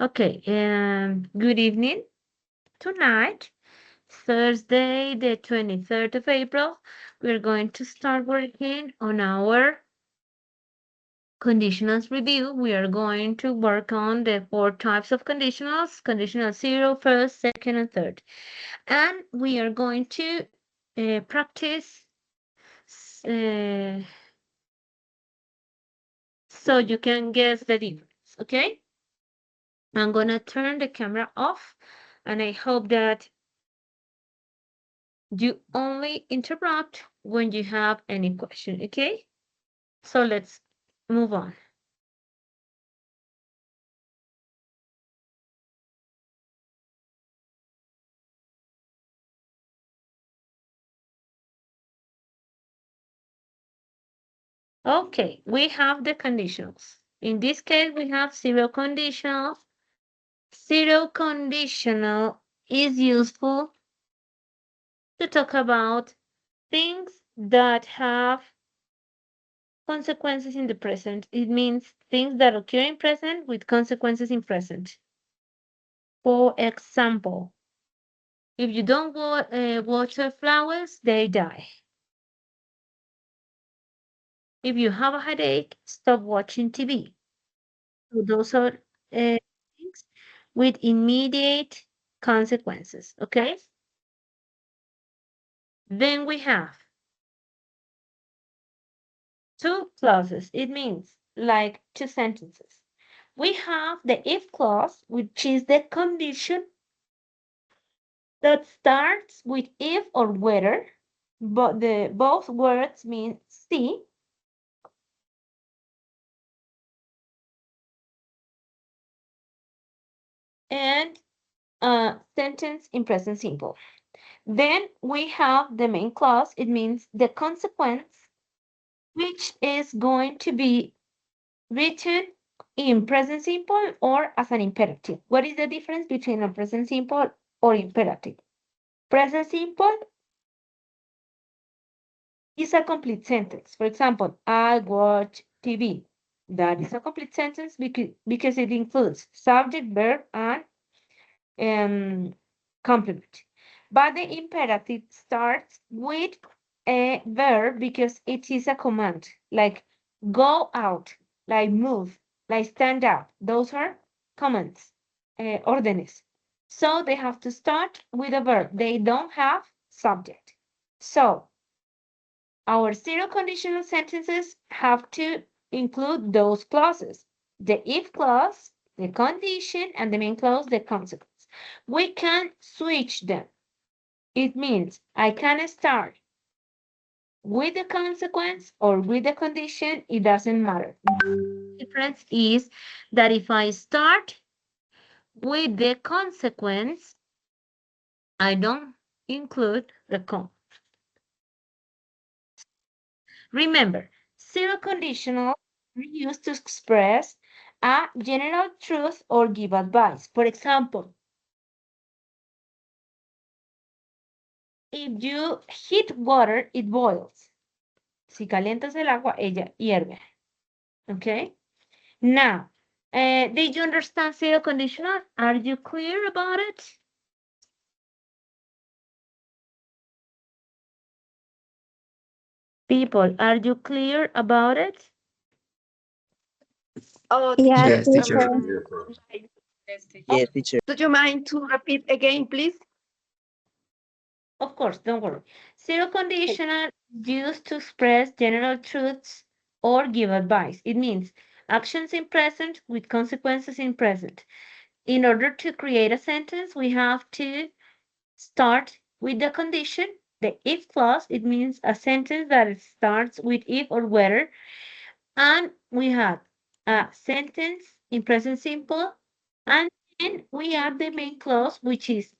Okay, good evening. Tonight, Thursday, the 23rd of April, we're going to start working on our conditionals review. We are going to work on the four types of conditionals, conditional zero, first, second, and third. And we are going to practice uh, so you can guess the difference, okay? I'm gonna turn the camera off, and I hope that you only interrupt when you have any question, okay? So let's move on. Okay, we have the conditionals. In this case, we have zero conditional. Zero conditional is useful to talk about things that have consequences in the present. It means things that occur in present with consequences in present. For example, if you don't water flowers, they die. If you have a headache, stop watching TV. So those are things with immediate consequences, okay? Then we have two clauses. It means like two sentences. We have the if clause, which is the condition that starts with if or whether, but both words mean see. And sentence in present simple. Then we have the main clause. It means the consequence, which is going to be written in present simple or as an imperative. What is the difference between a present simple or imperative? Present simple is a complete sentence. For example, I watch TV. That is a complete sentence because it includes subject, verb, and complement. But the imperative starts with a verb because it is a command, like go out, like move, like stand up. Those are commands, órdenes. So they have to start with a verb. They don't have subject. So our zero conditional sentences have to include those clauses. The if clause, the condition, and the main clause, the consequence. We can switch them. It means I can start with the consequence or with the condition, it doesn't matter. The difference is that if I start with the consequence, I don't include the comma. Remember, zero conditional are used to express a general truth or give advice. For example, if you heat water, it boils. Si calientas el agua, ella hierve. Okay? Now, did you understand zero conditional? Are you clear about it? People, are you clear about it? Oh, Yes, teacher, Yes, teacher. teacher. yes, teacher. Yes, teacher. Do you mind to repeat again, please? Of course, don't worry. Zero Okay. conditional is used to express general truths or give advice. It means actions in present with consequences in present. In order to create a sentence, we have to start with the condition, the if clause. It means a sentence that starts with if or whether. And we have a sentence in present simple. And then we add the main clause, which is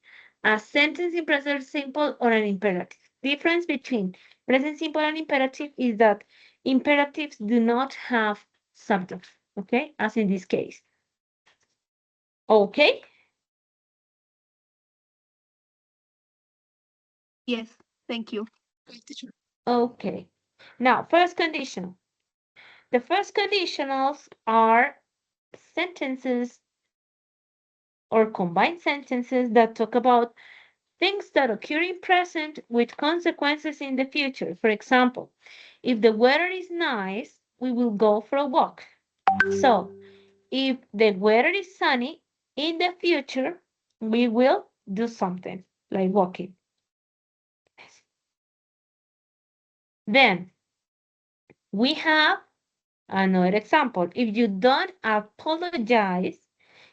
a sentence in present simple or an imperative. Difference between present simple and imperative is that imperatives do not have subjects, okay? As in this case. Okay? Yes, thank you. Okay, teacher. Okay. Now, first conditional. The first conditionals are sentences or combined sentences that talk about things that occur in present with consequences in the future. For example, if the weather is nice, we will go for a walk. So, if the weather is sunny, in the future, we will do something like walking. Then we have another example. If you don't apologize,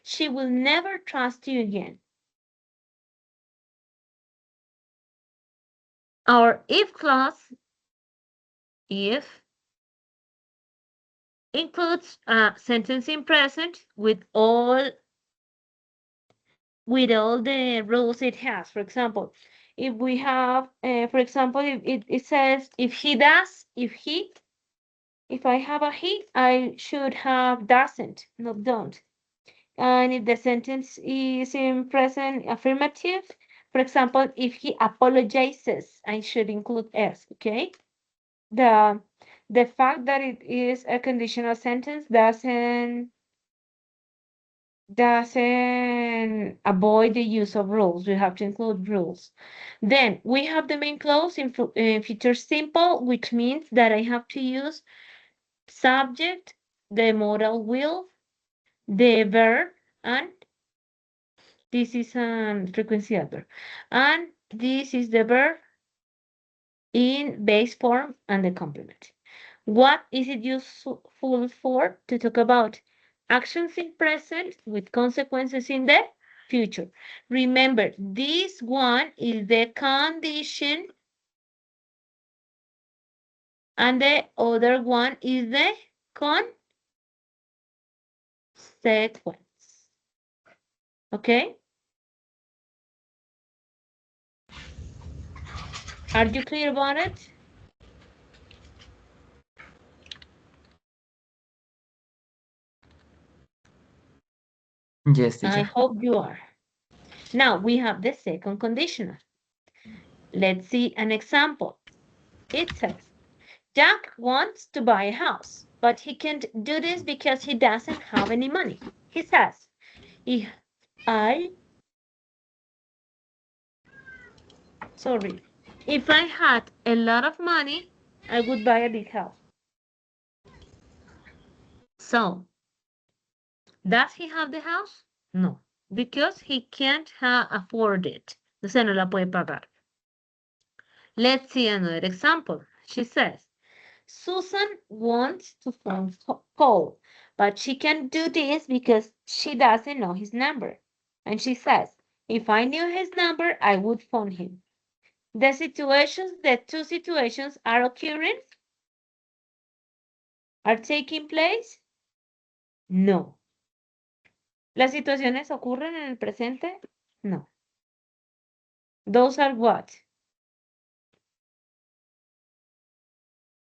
she will never trust you again. Our if clause, if, includes a sentence in present with all the rules it has. For example, if we have, for example, if it says if he does, if I have a he, I should have doesn't, not don't. And if the sentence is in present affirmative, for example, if he apologizes, I should include s, okay? The the fact that it is a conditional sentence doesn't avoid the use of rules. We have to include rules. Then we have the main clause in future simple, which means that I have to use subject, the modal will, the verb, and this is a frequency adverb. And this is the verb in base form and the complement. What is it useful for? To talk about actions in present with consequences in the future. Remember, this one is the condition and the other one is the consequence. Okay? Are you clear about it? Yes, I teacher. hope you are. Now we have the second conditional. Let's see an example. It says, Jack wants to buy a house, but he can't do this because he doesn't have any money. He says, if I, sorry, if I had a lot of money, I would buy a big house. So, does he have the house? No, because he can't afford it. Entonces no la puede pagar. Let's see another example. She says, Susan wants to phone Cole, but she can't do this because she doesn't know his number. And she says, if I knew his number, I would phone him. The two situations are occurring, are taking place? No. ¿Las situaciones ocurren en el presente? No. Those are what?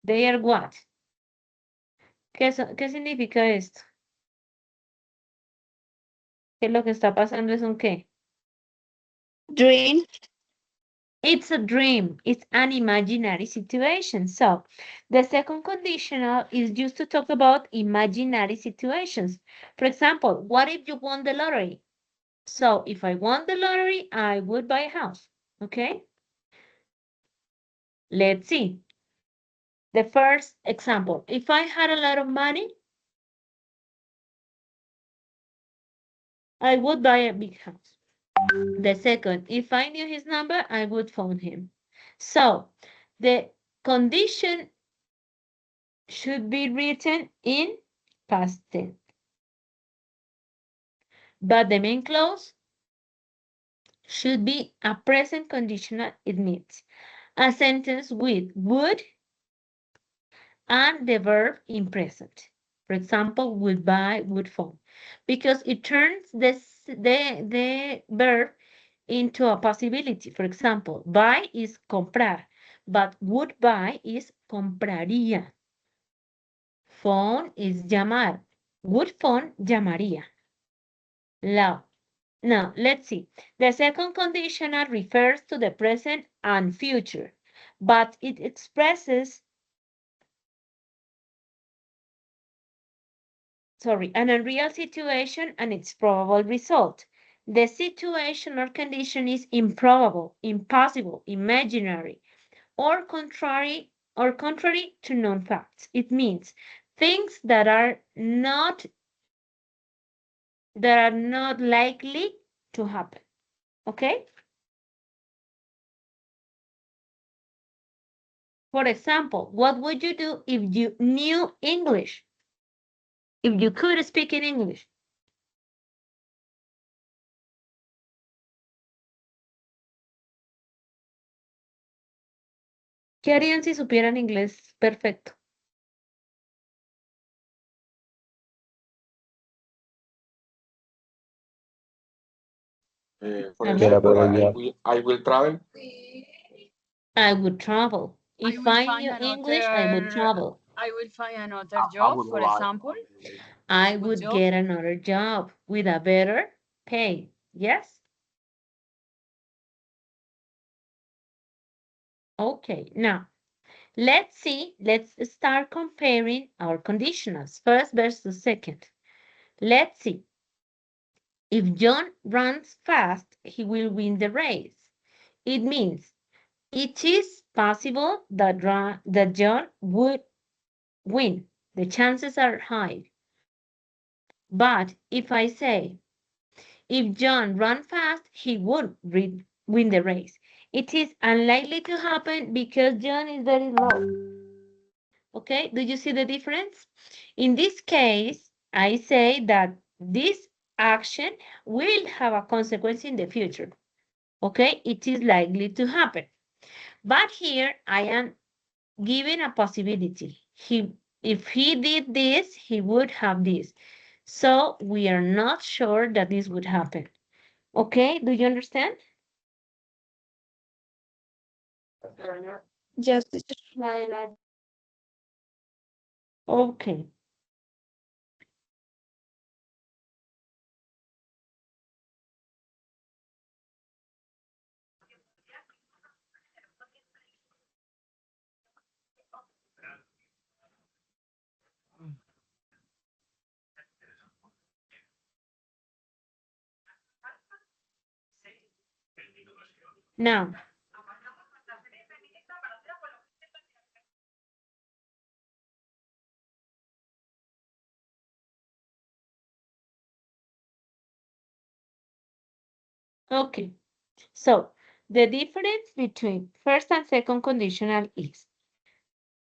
They are what? ¿Qué significa esto? ¿Que lo que está pasando es un qué? Dream. It's a dream. It's an imaginary situation. So the second conditional is used to talk about imaginary situations. For example, what if you won the lottery? So if I won the lottery, I would buy a house. Okay? Let's see. The first example, if I had a lot of money, I would buy a big house. The second, if I knew his number, I would phone him. So the condition should be written in past tense. But the main clause should be a present conditional. It means a sentence with would and the verb in present. For example, would buy, would phone. Because it turns the verb into a possibility. For example, buy is comprar, but would buy is compraría. Phone is llamar. Would phone llamaría. Now, let's see. The second conditional refers to the present and future, but it expresses, an unreal situation and its probable result. The situation or condition is improbable, impossible, imaginary, or contrary to known facts. It means things that are not likely to happen. Okay? For example, what would you do if you knew English? If you could speak in English? ¿Qué harían si supieran inglés perfecto? For Hello? example, I will travel. I would travel. I If will I find knew English, I would another. travel. I will find another I job, will for rely. example, I a good would job. get another job with a better pay. Yes? Okay, now let's start comparing our conditionals, first versus second. Let's see. If John runs fast, he will win the race. It means it is possible that John would win. The chances are high. But if I say, if John ran fast, he would win the race. It is unlikely to happen because John is very slow. Okay, do you see the difference? In this case, I say that this action will have a consequence in the future. Okay, it is likely to happen. But here I am giving a possibility. If he did this, he would have this. So we are not sure that this would happen. Okay, do you understand? Yes, teacher. Okay. Now, okay. So the difference between first and second conditional is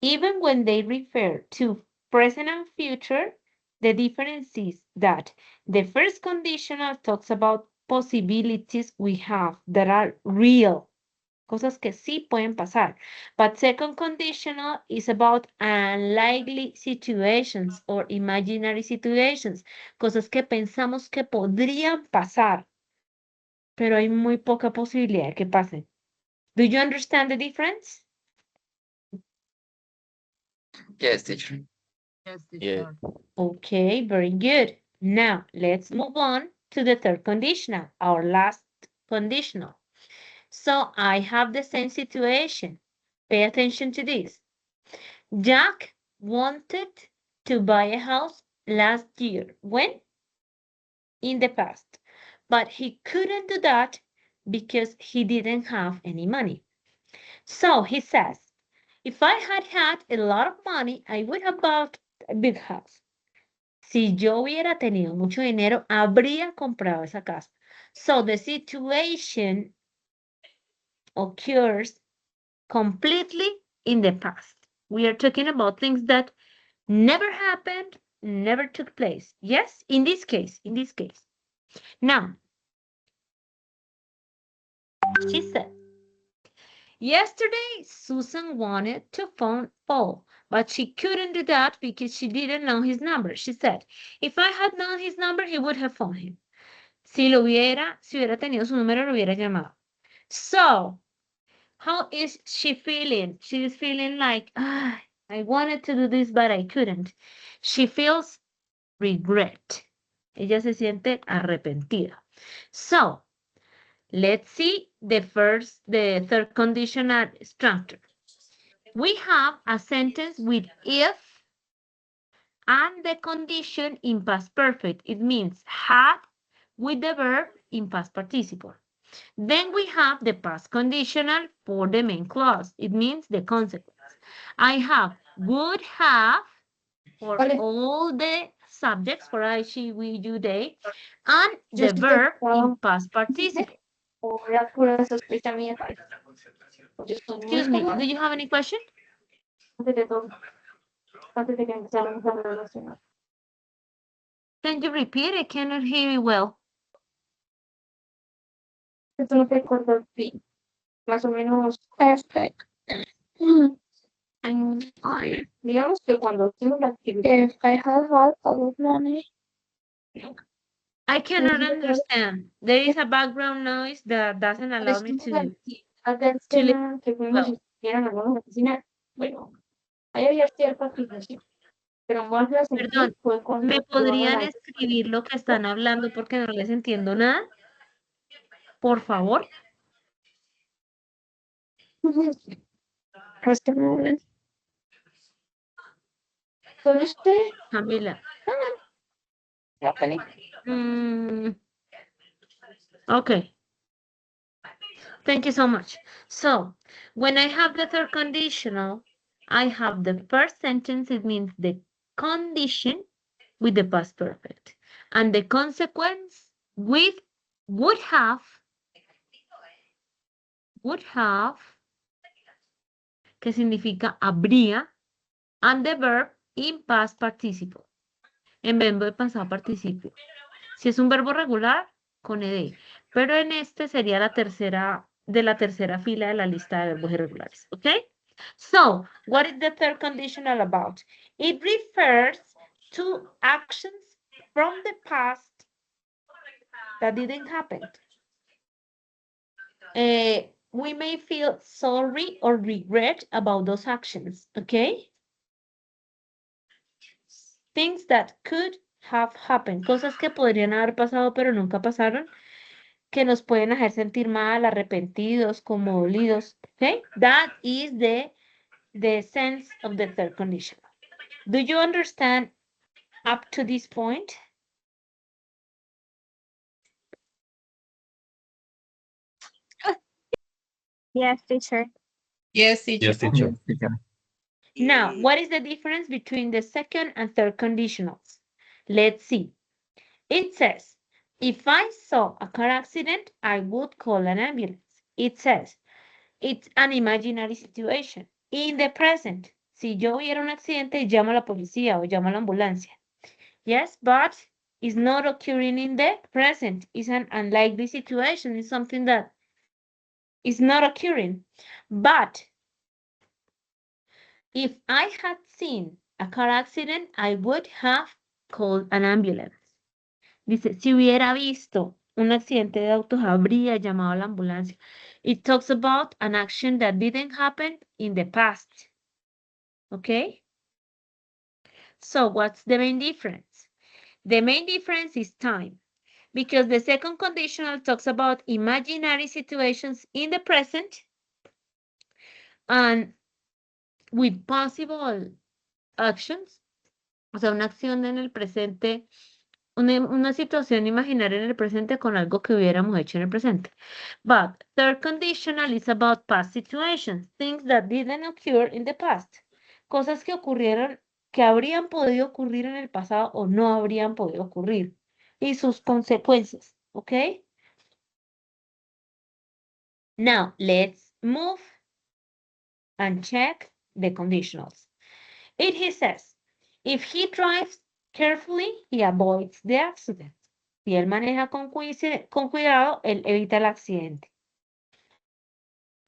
even when they refer to present and future, the difference is that the first conditional talks about possibilities we have that are real, cosas que sí pueden pasar. But second conditional is about unlikely situations or imaginary situations, cosas que pensamos que podrían pasar, pero hay muy poca posibilidad de que pasen. Do you understand the difference? Yes, teacher. Yes, Yeah. teacher. Okay, very good. Now, let's move on to the third conditional, our last conditional. So I have the same situation. Pay attention to this. Jack wanted to buy a house last year. When? In the past. But he couldn't do that because he didn't have any money. So he says, if I had had a lot of money, I would have bought a big house. Si yo hubiera tenido mucho dinero, habría comprado esa casa. So the situation occurs completely in the past. We are talking about things that never happened, never took place. Yes, in this case, in this case. Now, she said, yesterday Susan wanted to phone Paul, but she couldn't do that because she didn't know his number. She said, if I had known his number, he would have phoned him. Si hubiera tenido su número, lo hubiera llamado. So, how is she feeling? She's feeling like, ah, I wanted to do this, but I couldn't. She feels regret. Ella se siente arrepentida. So, let's see the third conditional structure. We have a sentence with if and the condition in past perfect. It means had, with the verb in past participle. Then we have the past conditional for the main clause. It means the consequence. I have, would have, for all the subjects, for I, she, we, you, they, and the verb in past participle. Excuse me, do you have any question? Can you repeat? I cannot hear you well. Más o menos, digamos que cuando tengo la actividad, if I have all of money, I cannot understand. There is a background noise that doesn't allow me to listen que fuimos well. y estuvieron algunos en la oficina, bueno, ahí había cierta fijación, pero más la sentí Perdón, fue cuando ¿me llevaron podrían a escribir lo que están hablando porque no les entiendo nada? Por favor. este momento. Entonces, Camila. la película. Okay. Thank you so much. So, when I have the third conditional, I have the first sentence, it means the condition with the past perfect. And the consequence with would have, que significa habría, and the verb in past participle, en verbo de pasado participio. Si es un verbo regular, con ed, pero en este sería la tercera fila de la lista de verbos irregulares, ¿ok? So, what is the third conditional about? It refers to actions from the past that didn't happen. We may feel sorry or regret about those actions, okay? Things that could have happened, cosas que podrían haber pasado pero nunca pasaron, que nos pueden hacer sentir mal, arrepentidos, como dolidos, okay? That is the sense of the third condition. Do you understand up to this point? Yes, teacher. Yes, teacher. Yes, teacher. Now, what is the difference between the second and third conditionals? Let's see. It says, if I saw a car accident, I would call an ambulance. It says, it's an imaginary situation. In the present, si yo viera un accidente, llamo a la policía o llamo a la ambulancia. Yes, but it's not occurring in the present. It's an unlikely situation. It's something that is not occurring. But if I had seen a car accident, I would have called an ambulance. Dice, si hubiera visto un accidente de autos, habría llamado a la ambulancia. It talks about an action that didn't happen in the past. Okay? So what's the main difference? The main difference is time, because the second conditional talks about imaginary situations in the present and with possible actions, o sea, una acción en el presente, una situación imaginaria en el presente con algo que hubiéramos hecho en el presente. But third conditional is about past situations, things that didn't occur in the past, cosas que ocurrieron, que habrían podido ocurrir en el pasado o no habrían podido ocurrir, y sus consecuencias, ¿ok? Now, let's move and check the conditionals. He says, if he drives carefully, he avoids the accident. Si él maneja con cuidado, él evita el accidente.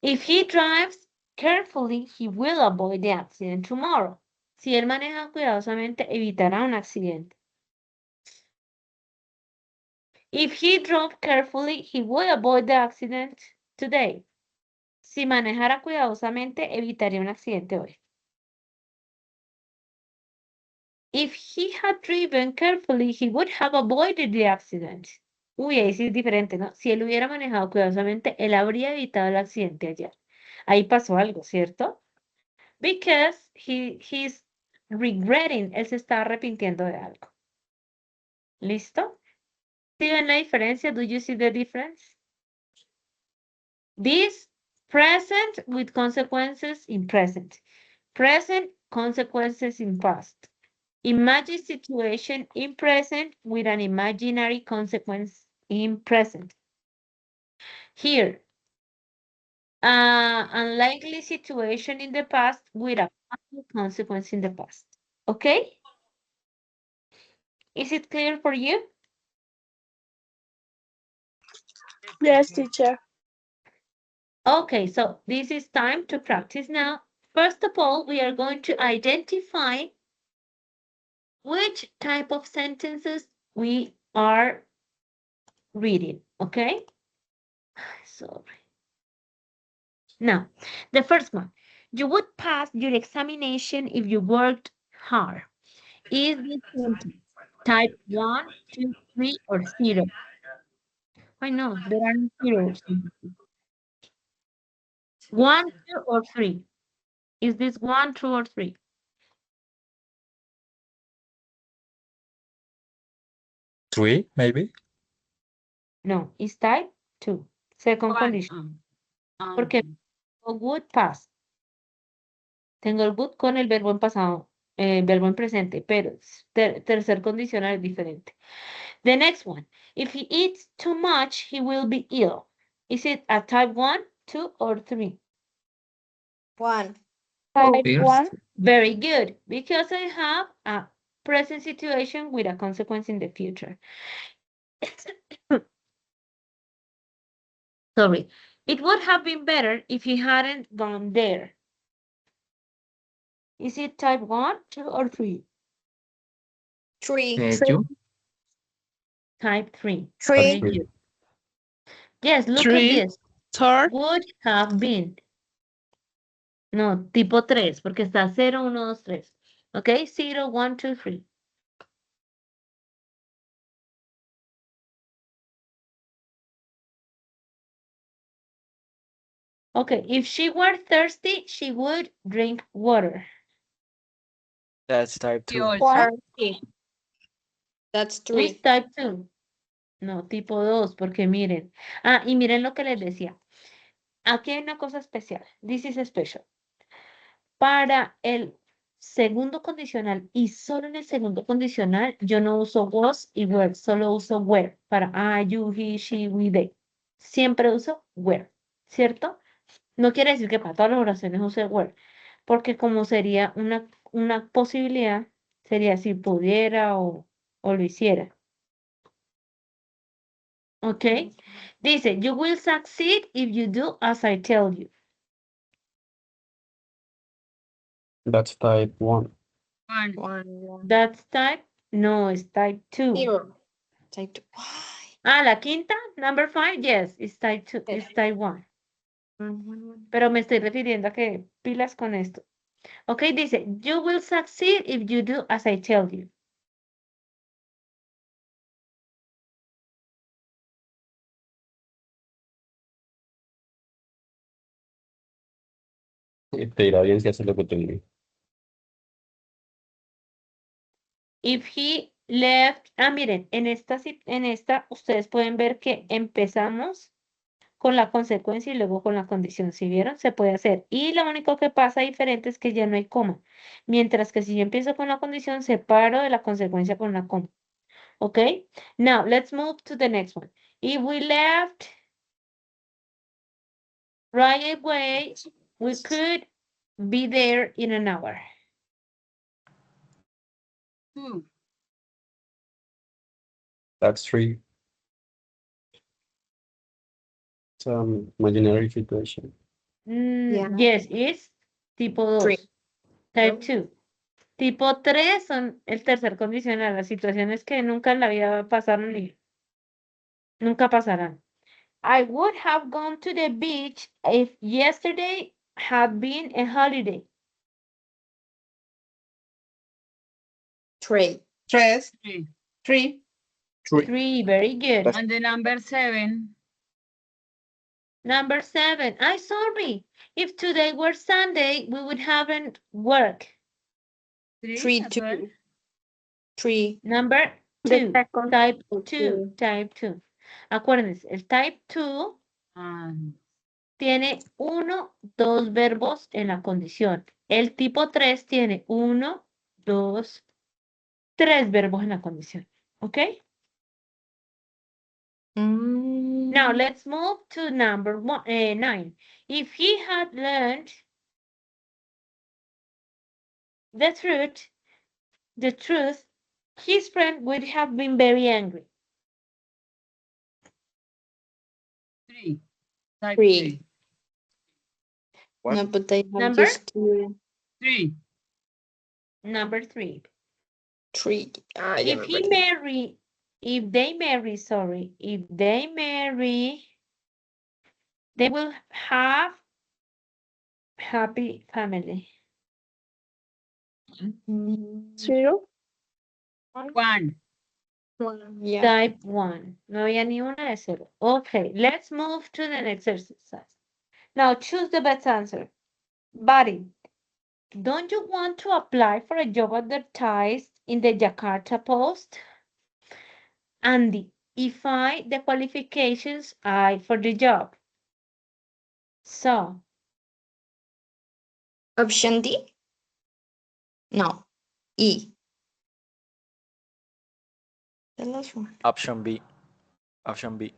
If he drives carefully, he will avoid the accident tomorrow. Si él maneja cuidadosamente, evitará un accidente. If he drove carefully, he will avoid the accident today. Si manejara cuidadosamente, evitaría un accidente hoy. If he had driven carefully, he would have avoided the accident. Uy, ahí sí es diferente, ¿no? Si él hubiera manejado cuidadosamente, él habría evitado el accidente ayer. Ahí pasó algo, ¿cierto? Because he's regretting, él se está arrepintiendo de algo. ¿Listo? ¿Sí ven la diferencia? Do you see the difference? This present with consequences in present. Present consequences in past. Imagine situation in present with an imaginary consequence in present. Here, unlikely situation in the past with a positive consequence in the past. Okay? Is it clear for you? Yes, teacher. Okay, so this is time to practice now. First of all, we are going to identify which type of sentences we are reading, okay? Sorry. Now, the first one, you would pass your examination if you worked hard. Is this sentence type 1, 2, 3, or 0? I know, there are no zeros. 1, 2, or 3? Is this 1, 2, or 3? Three, maybe? No, it's type 2. Second One. condition. Porque would pass. Tengo el would con el verbo en pasado, verbo en presente, pero tercer condicional es diferente. The next one. If he eats too much, he will be ill. Is it a type 1, 2, or 3? One. Oh, Type First, 1. very good, because I have a present situation with a consequence in the future. Sorry. It would have been better if he hadn't gone there. Is it type 1, 2, or 3? Three. you, Type 3. Three. Very good. Yes, look at this. Would have been. No, tipo 3, porque está 0, 1, 2, 3. ¿Ok? 0, 1, 2, 3. Okay, if she were thirsty, she would drink water. That's type 2. One. That's It's three. type 2. No, tipo 2, porque miren. Ah, y miren lo que les decía. Aquí hay una cosa especial. This is special. Para el segundo condicional y solo en el segundo condicional, yo no uso was y were, solo uso were para I, you, he, she, we, they. Siempre uso were, ¿cierto? No quiere decir que para todas las oraciones use were, porque como sería una posibilidad, sería si pudiera o lo hiciera. ¿Ok? Dice, you will succeed if you do as I tell you. That's type 1. One. That's type, no, it's type 2. Zero. Type 2. Ah, la quinta, number 5, yes, it's type 2, it's type 1. Pero me estoy refiriendo a que pilas con esto. Ok, dice, you will succeed if you do as I tell you. Te irá bien si haces lo que te digo. If he left, miren, en esta ustedes pueden ver que empezamos con la consecuencia y luego con la condición. ¿Sí vieron? Se puede hacer. Y lo único que pasa diferente es que ya no hay coma. Mientras que si yo empiezo con la condición, separo de la consecuencia con la coma. ¿Ok? Now, let's move to the next one. If we left right away, we could be there in an hour. Two. That's 3. It's imaginary situation. Yeah. Yes, it's tipo Three. 2. Type 2. Tipo 3 son el tercer condicional, las situaciones que nunca en la vida pasaron y nunca pasarán. I would have gone to the beach if yesterday had been a holiday. Three. Three. Three. 3, very good. And the number 7. Number 7, I sorry. If today were Sunday, we would haven't work. Three Three, as two. well. Three. Number The two. second. Type Okay. 2. Type 2. Acuérdense, el type 2 Ah, tiene uno, dos verbos en la condición. El tipo 3 tiene uno, dos, tres verbos en la condición. ¿Ok? Now let's move to number 9. If he had learned the truth, his friend would have been very angry. 3. Type 3. 3. What? No, but I have Number? just 3. Number 3. 3. Ah, ya If me he perdí. marry, if they marry, sorry, if they marry, they will have happy family. 0. 1. 1. Yeah. Type 1. No había ni una de cero. Okay, let's move to the next exercise. Now choose the best answer. Buddy, don't you want to apply for a job advertised in the Jakarta Post? Andy, if I, the qualifications I for the job. So, Option D? No. E. The last one. Option B. Option B.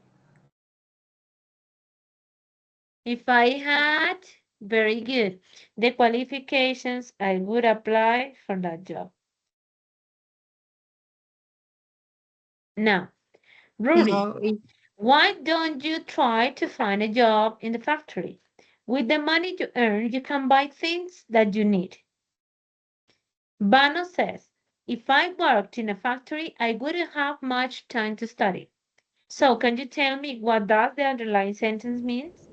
if I had, very good, the qualifications, I would apply for that job. Now, Rudy, No. E. why don't you try to find a job in the factory? With the money you earn, you can buy things that you need. Bano says, if I worked in a factory, I wouldn't have much time to study. So, can you tell me what does the underlying sentence means?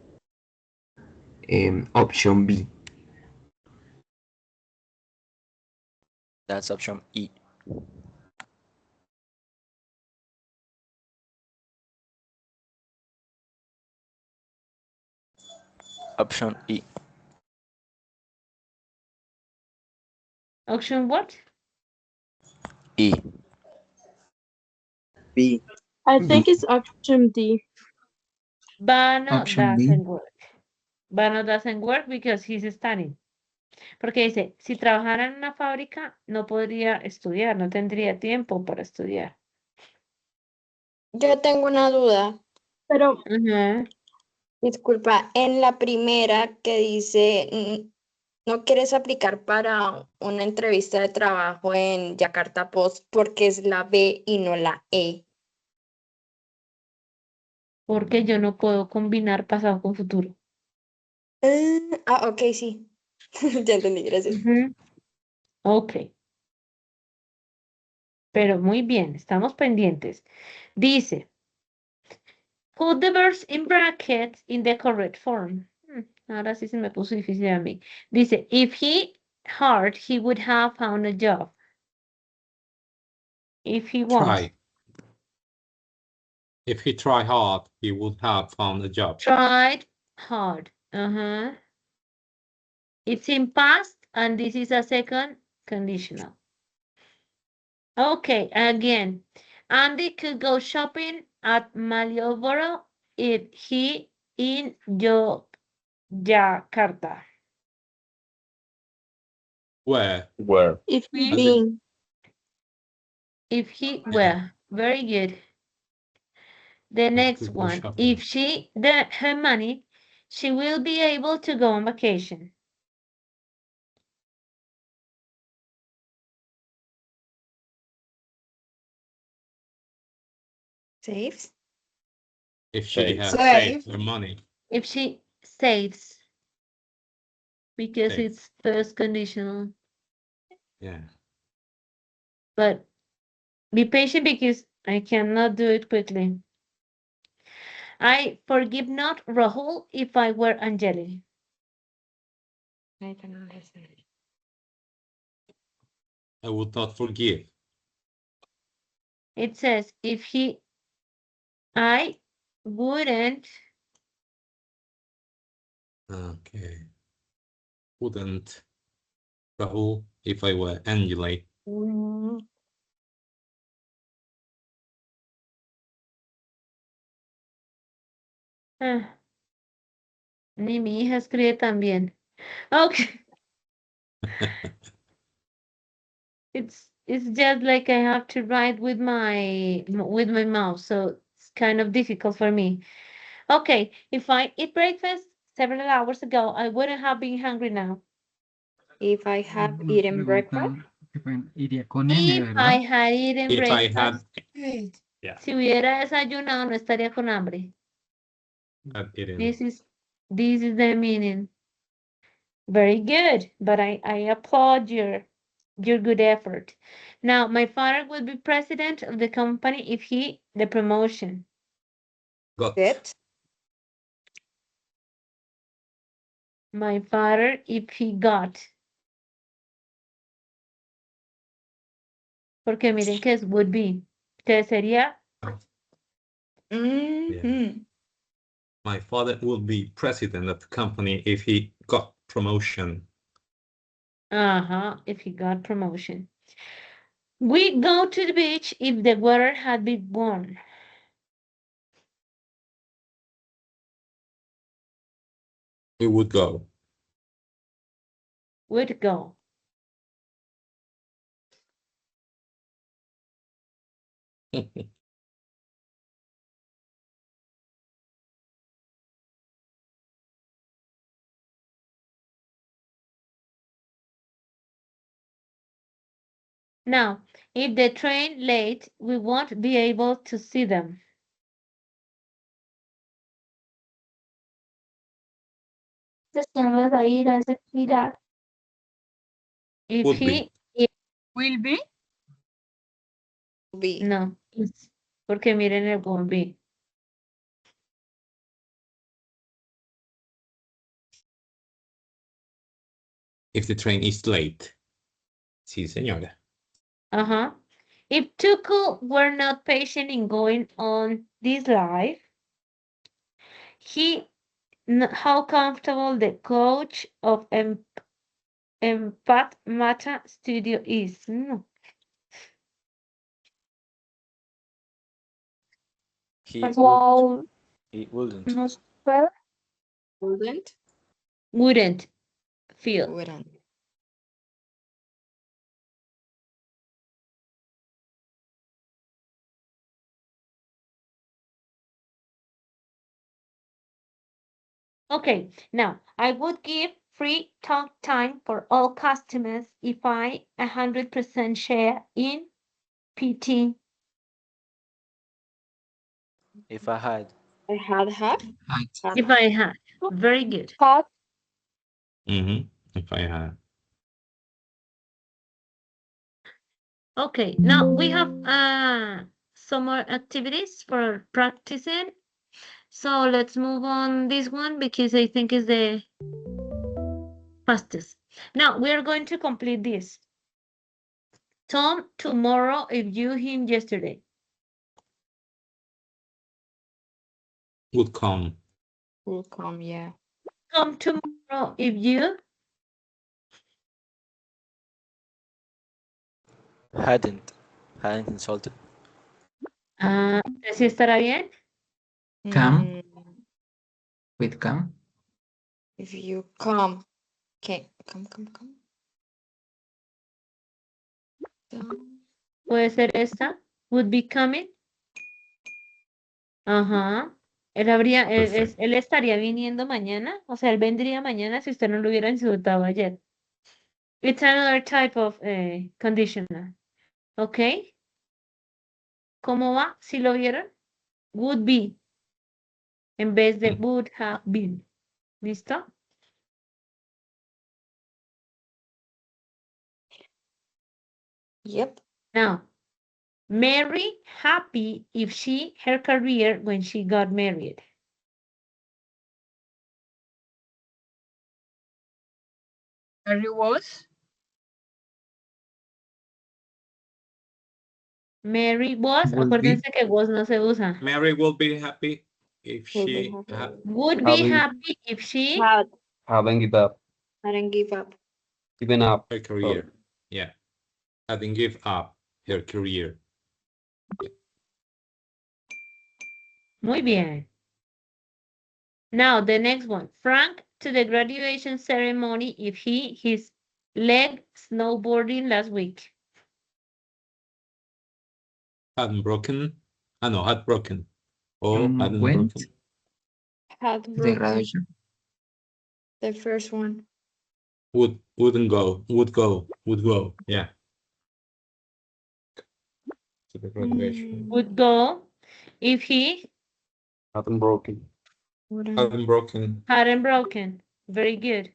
Option B. That's option E. Option E. Option what? E. B. I B. think it's option D. Bano Option B. doesn't work. Bano doesn't work because he's studying. Porque dice, si trabajara en una fábrica, no podría estudiar, no tendría tiempo para estudiar. Yo tengo una duda. Pero Ujú. Disculpa, en la primera que dice, no quieres aplicar para una entrevista de trabajo en Jakarta Post porque es la B y no la E. Porque yo no puedo combinar pasado con futuro. Ok, sí. Ya entendí, gracias. Ujú. Ok, pero muy bien, estamos pendientes. Dice, put the verbs in brackets in the correct form. Ahora sí se me puso difícil a mí. Dice, if he hard, he would have found a job. If he wants. Try. If he tried hard, he would have found a job. Tried hard. It's in past, and this is a second conditional. Okay, again. Andy could go shopping at Malioboro if he in Jakarta. Where? Where? if he B. been, If he were. Very good. The next could go one. shopping. If she her money, she will be able to go on vacation. Saves. If she Save. had Save. saved her money. If she saves. Because Save. it's first conditional. Yeah. But be patient because I cannot do it quickly. I forgive not Rahul if I were Anjali. I would not forgive. It says I wouldn't Okay. Wouldn't Rahul if I were Angela. Ah, ni mi hija escribe tan bien. Okay. It's just like I have to write with my mouse, so it's kind of difficult for me. Okay, if I eat breakfast several hours ago, I wouldn't have been hungry now. If I have Una eaten breakfast, pregunta que iría con N, If I ¿verdad? had eaten If I had, breakfast, yeah, si hubiera desayunado, no estaría con hambre. had eaten. This is the meaning. Very good, but I applaud your good effort. Now, my father would be president of the company if he the promotion. Got. good. My father if he got. Porque miren que es would be. Que sería, Mhm. My father would be president of the company if he got promotion. if he got promotion. We go to the beach if the weather had been warm. We would go. Would go. Now, if the train late, we won't be able to see them. Entonces, vamos a ir a esa actividad. If Would be. Will be. Be. no, porque miren el won't be. If the train is late. Sí, señora. If Tuku were not patient in going on this life, how comfortable the coach of Empat Mata Studio is. He would. Wow, He wouldn't. no puedo. Wouldn't. Wouldn't feel. Wouldn't. Okay, now I would give free talk time for all customers if I 100% share in PT. If I had. I had. If I had. Very good. Hot. If I had. Okay, now we have some more activities for practicing. So let's move on this one because I think is the fastest. Now we are going to complete this. Tom tomorrow if you him yesterday. Would come. Will come, yeah. Tom tomorrow if you Hadn't. Hadn't insulted. ¿sí estará bien? Come. Mm, With come. if you come. Okay. Come. Puede ser esta. Would be coming. Ajá. Perfect. Él estaría viniendo mañana. O sea, él vendría mañana si usted no lo hubiera insultado ayer. It's another type of conditional. ¿Ok? ¿Cómo va? ¿Si lo vieron? Would be en vez de would have been. ¿Listo? Yep. Now, Mary happy if her career when she got married. Harry was. Mary was, Will be. acuérdense que was no se usa. Mary will be happy if Will be she happy. Would be Having- happy if she Haven't give up. Hadn't give up. Given up. her career. Yeah. Hadn't give up her career. Muy bien. Now, the next one. Frank to the graduation ceremony if his leg snowboarding last week. Hadn't broken. No, had broken. Or hadn't Went broken. Had to the broken graduation. the first one. Wouldn't go. Would go. Yeah. To the graduation. Would go if he Hadn't broken. Wouldn't. Hadn't broken. hadn't broken. Very good.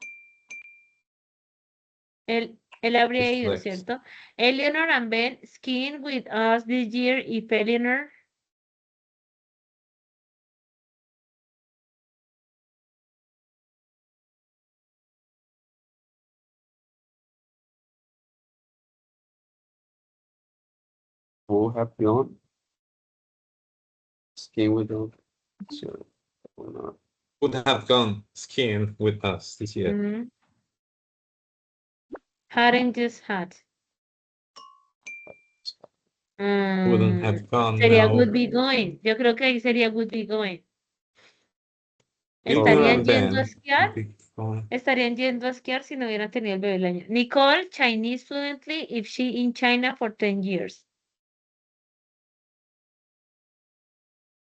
Él habría His ido, legs. ¿cierto? Eleanor and Ben skiing with us this year if Eleanor Who have gone? Skiing with them. Sure. Or not. Would have gone skiing with us this year. mm, hadn't just had. Wouldn't have gone. Sería No. would be going. Yo creo que ahí sería would be going. Eleanor ¿Estarían and yendo a Ben esquiar? would be gone. Estarían yendo a esquiar si no hubieran tenido el bebé el año. Nicole, Chinese fluently if she in China for 10 years.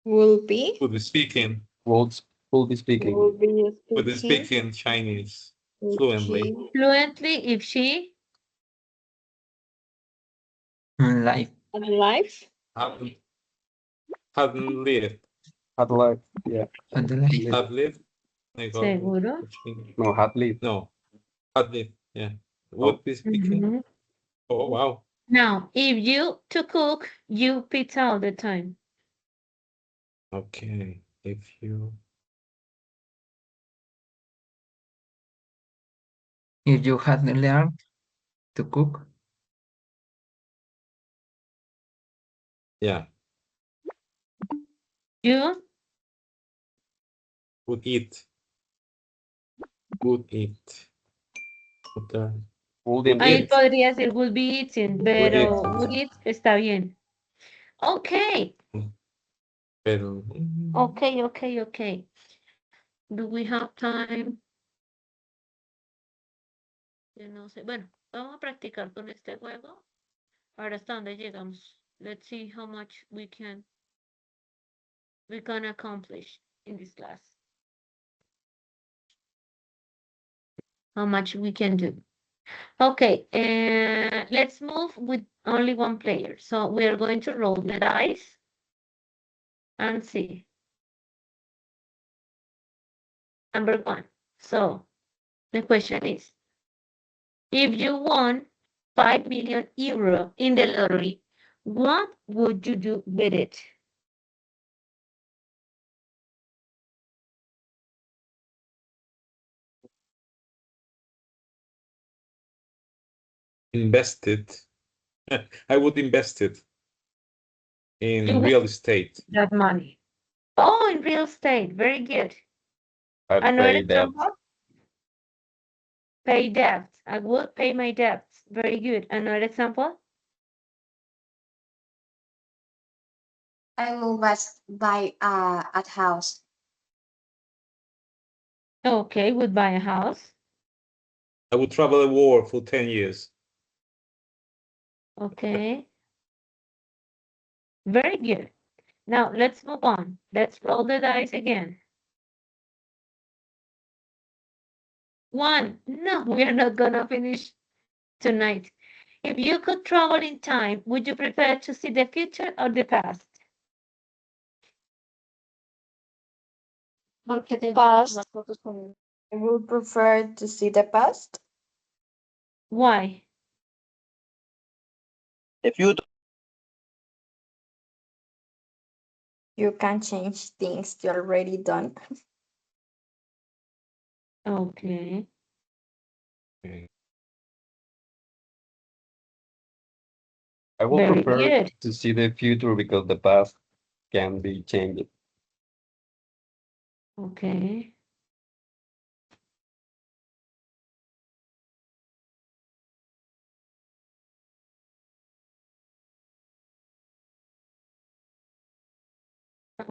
Will be. Would be speaking. Will be speaking. Will be Would be speaking. speaking Chinese If fluently. she Fluently if she Life. alive. Hadn't lived. Had life. Yeah. Had the life. Lived. Had lived. seguro. No, had lived. No. Had lived. Yeah. Would be speaking. Mhm. Oh wow. Now, if you to cook, you pizza all the time. Okay. If you If you had learned to cook, yeah You would eat. Would eat. Would, Wouldn't ahí eat. podría ser would be eating, would eat. pero would eat está bien. Okay, Pero. okay. Do we have time? Yo no sé. Bueno, vamos a practicar con este juego. Ahora hasta dónde llegamos. Let's see how much we can accomplish in this class. How much we can do. Okay, let's move with only one player. So we are going to roll the dice and see. Number one. So the question is, if you won 5 million euro in the lottery, what would you do with it? Invested. I would invest it in You real estate. that money. Oh, in real estate. Very good. I'd Another pay debt. example? Pay debts. I would pay my debts. Very good. Another example? I will buy a house. Okay, would buy a house. I would travel the world for 10 years. Okay. Very good. Now let's move on. Let's roll the dice again. One. No, we are not gonna finish tonight. If you could travel in time, would you prefer to see the future or the past? Porque te Past. las fotos con I would prefer to see the past. Why? If you You can change things you already done. Okay. I would Very prefer good. to see the future because the past can be changed. Okay.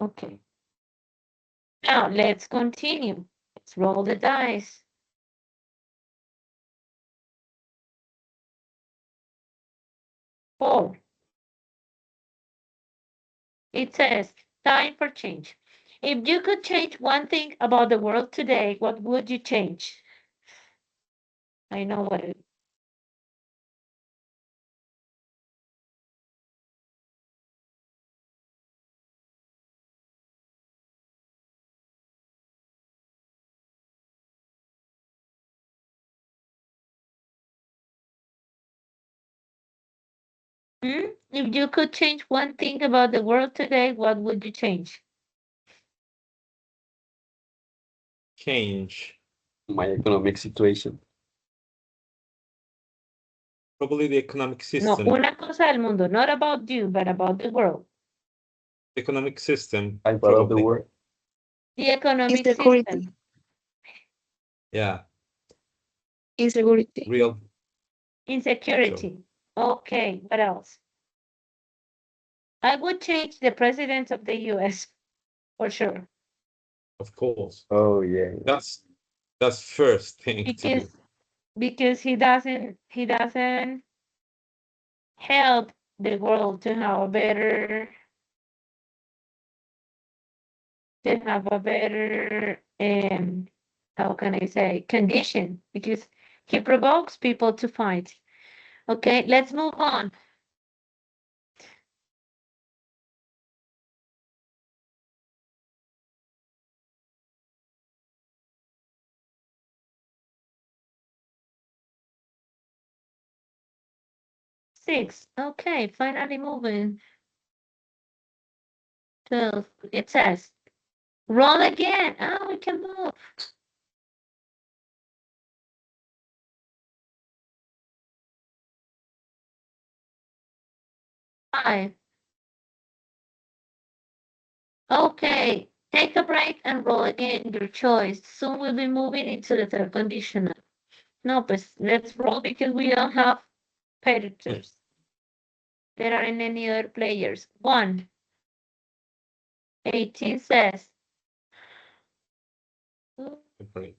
Okay. Now let's continue. Let's roll the dice. Four. It says, time for change. If you could change one thing about the world today, what would you change? I know what it is. If you could change one thing about the world today, what would you change? Change. My economic situation. Probably the economic No, system. una cosa del mundo, not about you, but about the world. Economic system. I'm part of the Probably. world. The economic Insecurity. system. Yeah. Insecurity. Real. Insecurity. Okay, what else? I would change the president of the US for sure. Of course. Oh yeah. That's first thing to do. Because he doesn't help the world to have a better how can I say condition, because he provokes people to fight. Okay, let's move on. Six. Okay, finally moving. 12. It says roll again. Oh, we can move. Five. Okay, take a break and roll again, your choice. Soon we'll be moving into the third conditional. No, but let's roll because we don't have predators. There aren't any other players. 1. 18 says. Break.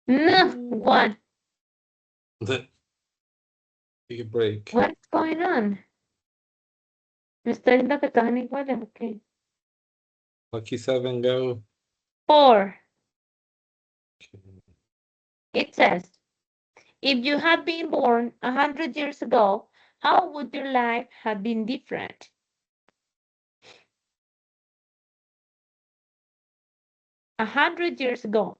No, 1. Take a break. What's going on? Me está diciendo que están iguales, ok. Lucky 7 go. 4. It says, if you had been born 100 years ago, how would your life have been different? 100 years ago.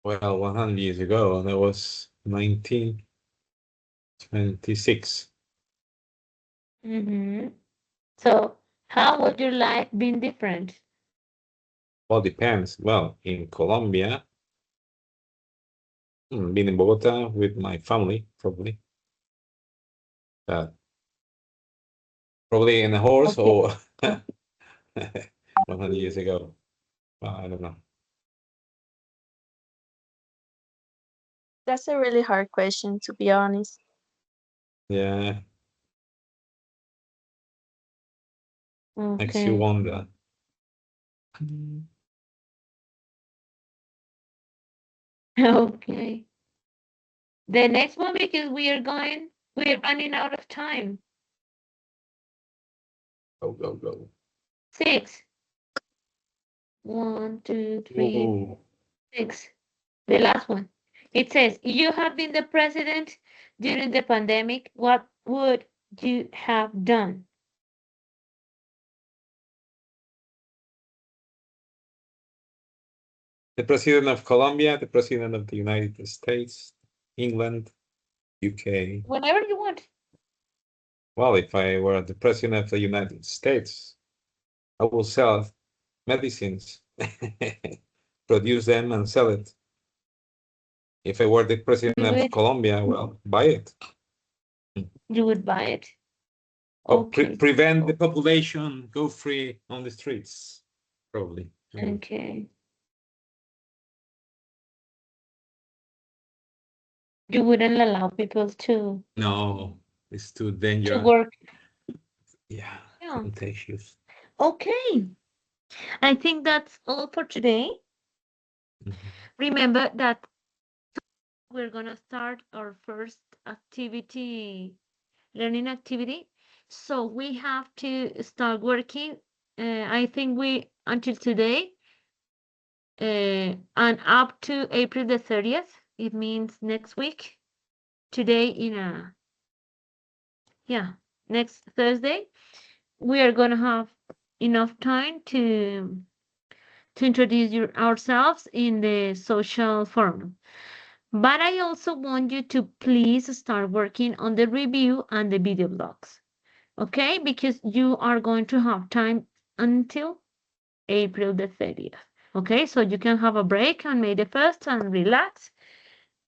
Well, 100 years ago, that was 1926. So, how would your life been different? Well, depends. Well, in Colombia, been in Bogota with my family, probably. Probably in a horse or 100 years ago. Well, I don't know. That's a really hard question, to be honest. Yeah, makes you Okay. wonder. Okay. The next one, because we're running out of time. Go, go, go. 6. 1, 2, 3, Ooh. 6. The last one. It says, you have been the president during the pandemic. What would you have done? The president of Colombia, the president of the United States, England, UK. Whenever you want. Well, if I were the president of the United States, I will sell medicines, produce them and sell it. If I were the president of Colombia, well, buy it. You would buy it. Or Okay. prevent the population go free on the streets, probably. Okay. You wouldn't allow people to No, it's too dangerous. work. Yeah, Yeah. contagious. Okay. I think that's all for today. Mhm. Remember that we're gonna start our first activity, learning activity. So we have to start working. I think we until today, and up to April the 30th. It means next week. Today yeah, next Thursday, we are gonna have enough time to introduce ourselves in the social forum. But I also want you to please start working on the review and the video blogs, okay? Because you are going to have time until April the 30th, okay? So you can have a break on May the 1st and relax.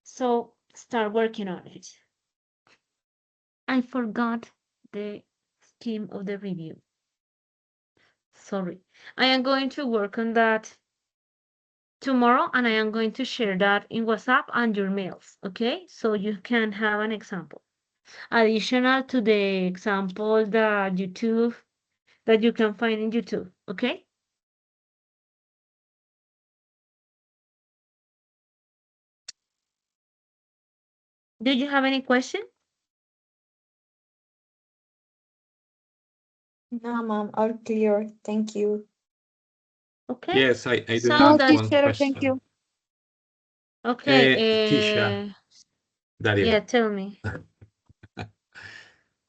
So start working on it. I forgot the scheme of the review. Sorry. I am going to work on that tomorrow, and I am going to share that in WhatsApp and your mails, okay? So you can have an example. Additional to the example that you can find in YouTube, okay? Do you have any question? No, ma'am, all clear. Thank you. Okay. Yes, I do So have that's one question. okay. Tisha, Dario. Yeah, tell me.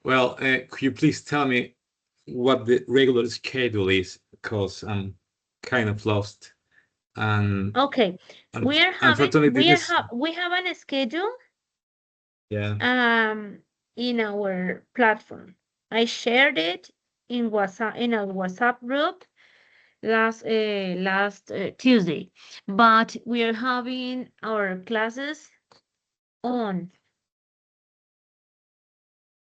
Well, could you please tell me what the regular schedule is? Because I'm kind of lost. And Okay. unfortunately, this, We have a schedule yeah, in our platform. I shared it in WhatsApp in our WhatsApp group last Tuesday, but we are having our classes on.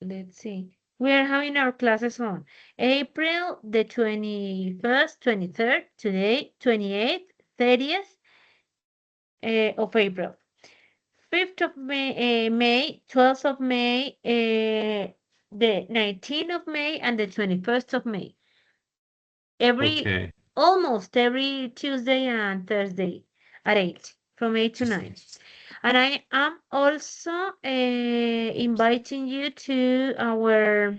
Let's see. We are having our classes on April the 21st, 23rd, today, 28th, 30th of April, 5th of May, 12th of May, the 19th of May, and the 21st of May. okay. Almost every Tuesday and Thursday at 8, from 8 to 9. And I am also inviting you to our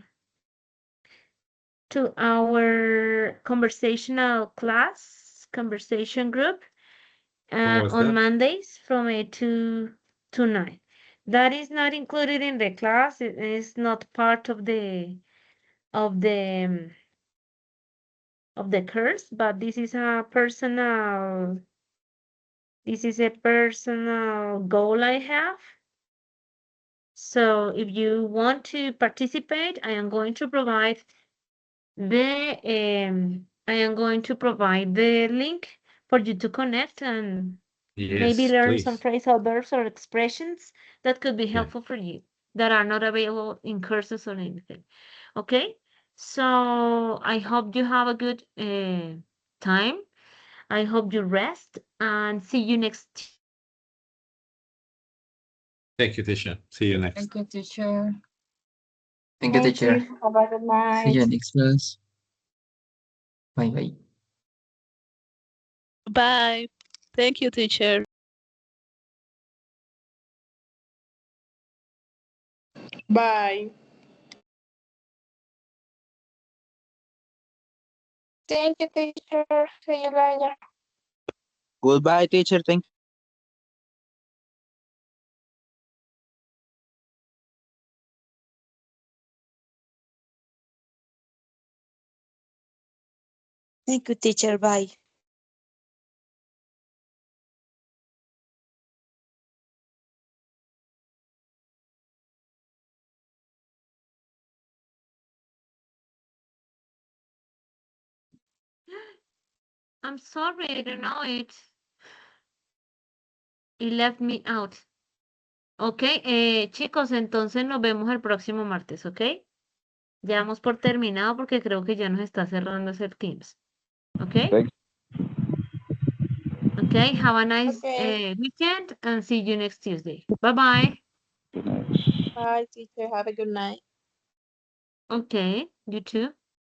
conversation group What was on that? Mondays from 8 to 9. That is not included in the class. It is not part of the um, of the course, but this is a personal goal I have. So if you want to participate, I am going to provide the link for you to connect and maybe Yes, learn some please. phrasal verbs or expressions that could be Yeah. helpful for you that are not available in courses or anything. Okay? So I hope you have a good time. I hope you rest and see you next. Thank you, Tisha. See you next. Thank you, teacher. Thank you, Thank teacher. you. Have a good See you night. next class. Bye bye. Bye. Thank you, teacher. Bye. Thank you, teacher. See you later. Goodbye, teacher. Thank Thank you, teacher. Bye. I'm sorry, I don't know it. It left me out. Ok, chicos, entonces nos vemos el próximo martes, ¿ok? Ya vamos por terminado porque creo que ya nos está cerrando ese Teams. ¿Ok? Thank Ok, have a nice Okay. weekend and see you next Tuesday. Bye bye. Bye, teacher. Have a good night. Okay, you too.